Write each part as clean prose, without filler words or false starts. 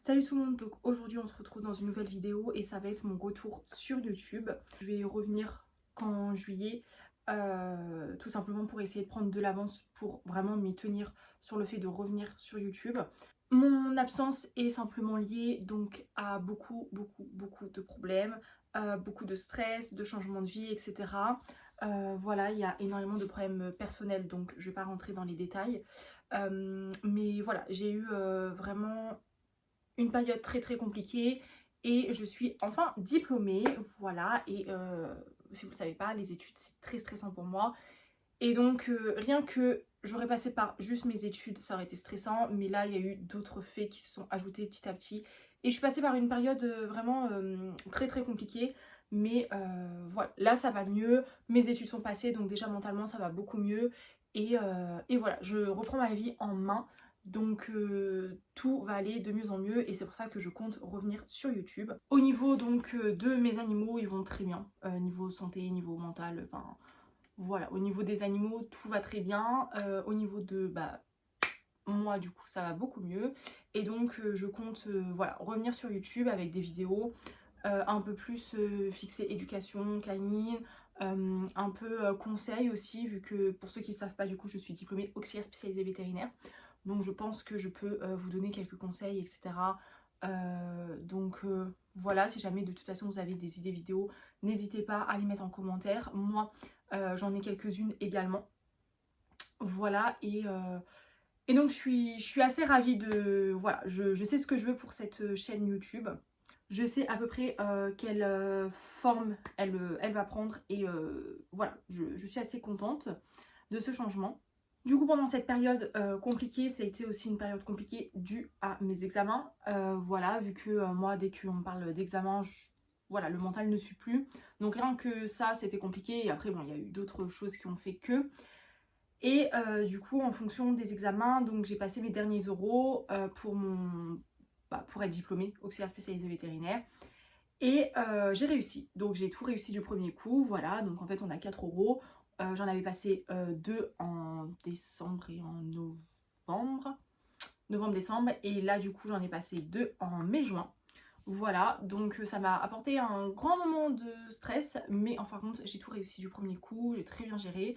Salut tout le monde, donc aujourd'hui on se retrouve dans une nouvelle vidéo et ça va être mon retour sur YouTube. Je vais revenir qu'en juillet, tout simplement pour essayer de prendre de l'avance pour vraiment m'y tenir sur le fait de revenir sur YouTube. Mon absence est simplement liée donc à beaucoup de problèmes, beaucoup de stress, de changements de vie, etc. Voilà, il y a énormément de problèmes personnels donc je vais pas rentrer dans les détails. Mais voilà, j'ai eu vraiment une période très compliquée et je suis enfin diplômée, voilà. Et si vous ne le savez pas, les études c'est très stressant pour moi et donc rien que j'aurais passé par juste mes études ça aurait été stressant, mais là il y a eu d'autres faits qui se sont ajoutés petit à petit et je suis passée par une période vraiment très compliquée. Mais voilà, là ça va mieux, mes études sont passées donc déjà mentalement ça va beaucoup mieux et voilà, je reprends ma vie en main. Donc tout va aller de mieux en mieux et c'est pour ça que je compte revenir sur YouTube. Au niveau donc de mes animaux, ils vont très bien. Niveau santé, niveau mental, enfin voilà. Au niveau des animaux, tout va très bien. Au niveau de moi du coup ça va beaucoup mieux. Et donc je compte voilà, revenir sur YouTube avec des vidéos un peu plus fixées éducation canine. Un peu conseil aussi, vu que pour ceux qui ne savent pas, du coup je suis diplômée auxiliaire spécialisée vétérinaire. Donc je pense que je peux vous donner quelques conseils, etc. Voilà, si jamais de toute façon vous avez des idées vidéos, n'hésitez pas à les mettre en commentaire. Moi, j'en ai quelques-unes également. Voilà, et donc je suis assez ravie de... Voilà, je sais ce que je veux pour cette chaîne YouTube. Je sais à peu près quelle forme elle va prendre et voilà, je suis assez contente de ce changement. Du coup, pendant cette période compliquée, ça a été aussi une période compliquée due à mes examens. Voilà, vu que moi, dès qu'on parle d'examen, voilà, le mental ne suit plus. Donc rien que ça, c'était compliqué. Et après, bon, il y a eu d'autres choses qui ont fait que... Et du coup, en fonction des examens, donc j'ai passé mes derniers oraux pour être diplômée auxiliaire spécialisée vétérinaire. Et j'ai réussi. Donc j'ai tout réussi du premier coup, voilà. Donc en fait, on a 4 oraux. J'en avais passé 2 en décembre et en novembre. Novembre-décembre. Et là, du coup, j'en ai passé 2 en mai-juin. Voilà, donc ça m'a apporté un grand moment de stress. Mais en fin de compte, j'ai tout réussi du premier coup. J'ai très bien géré.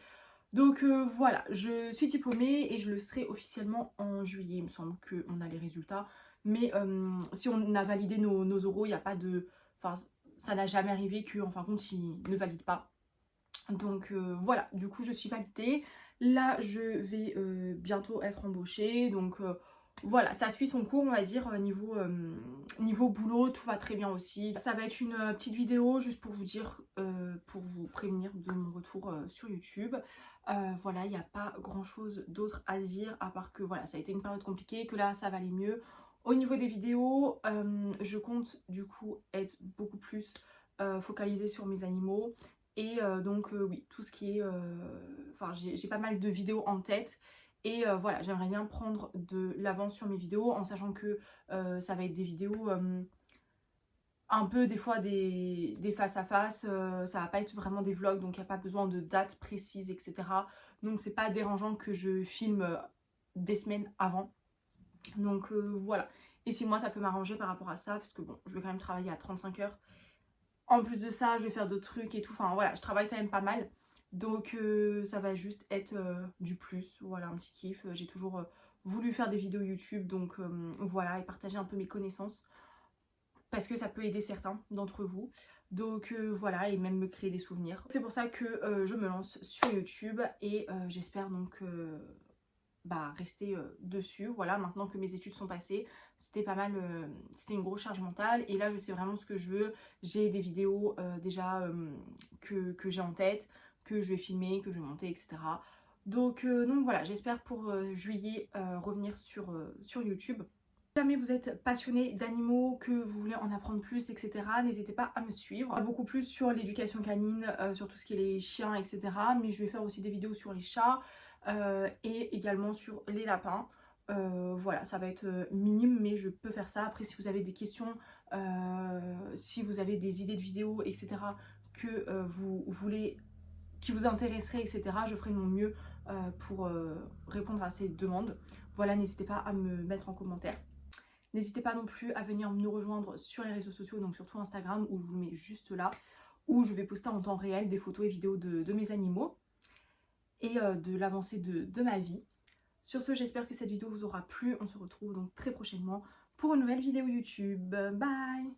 Donc voilà, je suis diplômée et je le serai officiellement en juillet. Il me semble qu'on a les résultats. Mais si on a validé nos oraux, il n'y a pas de... Enfin, ça n'a jamais arrivé qu'en fin de compte, ils ne valident pas. Donc voilà, du coup, je suis validée. Là, je vais bientôt être embauchée. Donc voilà, ça suit son cours, on va dire, niveau boulot, tout va très bien aussi. Ça va être une petite vidéo juste pour vous dire, pour vous prévenir de mon retour sur YouTube. Voilà, il n'y a pas grand chose d'autre à dire, à part que voilà, ça a été une période compliquée, que là, ça va aller mieux. Au niveau des vidéos, je compte du coup être beaucoup plus focalisée sur mes animaux. Et donc oui, tout ce qui est... Enfin, j'ai pas mal de vidéos en tête. Et voilà, j'aimerais bien prendre de l'avance sur mes vidéos en sachant que ça va être des vidéos un peu des fois des face à face. Ça va pas être vraiment des vlogs, donc il n'y a pas besoin de dates précises, etc. Donc c'est pas dérangeant que je filme des semaines avant. Donc voilà. Et si moi ça peut m'arranger par rapport à ça, parce que bon, je vais quand même travailler à 35 heures. En plus de ça, je vais faire d'autres trucs et tout. Enfin voilà, je travaille quand même pas mal. Donc ça va juste être du plus. Voilà, un petit kiff. J'ai toujours voulu faire des vidéos YouTube. Donc voilà, et partager un peu mes connaissances. Parce que ça peut aider certains d'entre vous. Donc voilà, et même me créer des souvenirs. C'est pour ça que je me lance sur YouTube. Et j'espère donc rester dessus. Voilà, maintenant que mes études sont passées, c'était pas mal, c'était une grosse charge mentale et là je sais vraiment ce que je veux. J'ai des vidéos déjà que j'ai en tête, que je vais filmer, que je vais monter, etc. Donc voilà, j'espère pour juillet revenir sur YouTube. Si jamais vous êtes passionné d'animaux, que vous voulez en apprendre plus, etc., n'hésitez pas à me suivre. Beaucoup plus sur l'éducation canine, sur tout ce qui est les chiens, etc. Mais je vais faire aussi des vidéos sur les chats et également sur les lapins. Voilà, ça va être minime, mais je peux faire ça. Après, si vous avez des questions, si vous avez des idées de vidéos, etc., que vous voulez, qui vous intéresseraient, etc., je ferai de mon mieux pour répondre à ces demandes. Voilà, n'hésitez pas à me mettre en commentaire. N'hésitez pas non plus à venir nous rejoindre sur les réseaux sociaux, donc surtout Instagram, où je vous le mets juste là, où je vais poster en temps réel des photos et vidéos de mes animaux et de l'avancée de ma vie. Sur ce, j'espère que cette vidéo vous aura plu. On se retrouve donc très prochainement pour une nouvelle vidéo YouTube. Bye!